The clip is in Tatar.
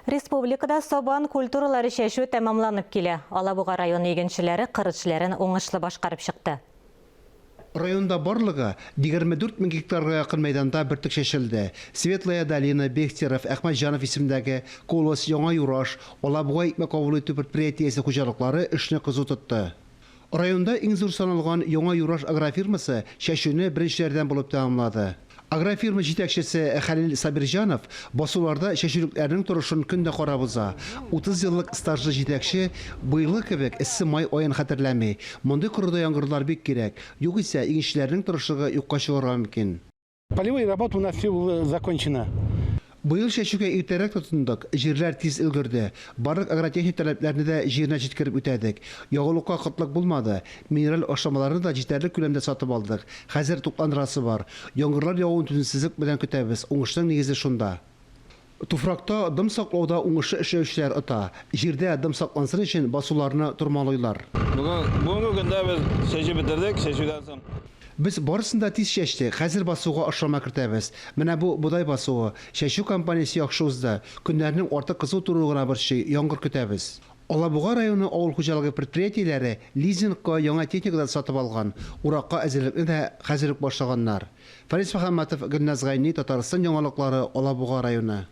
Республикада собан культуралары шәшү тәмамланып келе. Алабуға район егеншілері қырытшыларын оңышлы башқарып шықты. Районда барлығы 24 мың гектарға якын майданда бертік шешілді. Светлая долина, Бехтеров, Ахмаджанов исемдәге Колос, Яңа Юраш, Алабуға икмәк авылы үтү предприятиесі хуҗалыклары эшне кызу тотты. Районда иң зур саналган Яңа Юраш агрофирмасы шәшүне беренчеләрдән булып тәмамлады. Агрофирма җитәкчесе Хәлил Сабирҗанов басуларда шәшүлекләрнең торышын көндә карап уза. 30 еллык стажлы җитәкче быелы кебек эссе май аен хәтерләми. Мондый корыда яңгырлар бик кирәк. Югыйсә игенчеләрнең торышы юкка чыгарга мөмкин. Полевые работы у нас все закончено. Быел шәшүгә иртәрәк тотындык, җирләр тиз өлгерде. Барлык агротехник таләпләрне дә җиренә җиткереп үтәдек. Ягулыкка кытлык булмады. Минераль ашламаларны да җитәрлек күләмдә сатып алдык. Хәзер тупландырасы бар. Яңгырлар явуын түземсезлек белән көтәбез. Уңышның нигезе шунда. Туфракта дым саклауда уңышлы эшләүчеләр ота. Җирдә дым саклансын өчен басуларны тормалыйлар. Бүгенге көндә без шәшү бетердек, шәшүдән соң Biz барысында тиз шәчтек. Хәзер басуга ашлама кертәбез. Менә бу будай басуы. Шәшү компаниясе яхшы узды. Көннәрнең артык кызу туругына борчый, яңгыр көтәбез. Алабуга районы авыл хуҗалыгы предприятиеләре лизингка яңа техникадан сатып алган. Уракка әзерлекне дә хәзер үк башлаганнар. Фарис Мөхәммәтов, Гөлназ Гайни, Татарстан яңалыклары, Алабуга районы.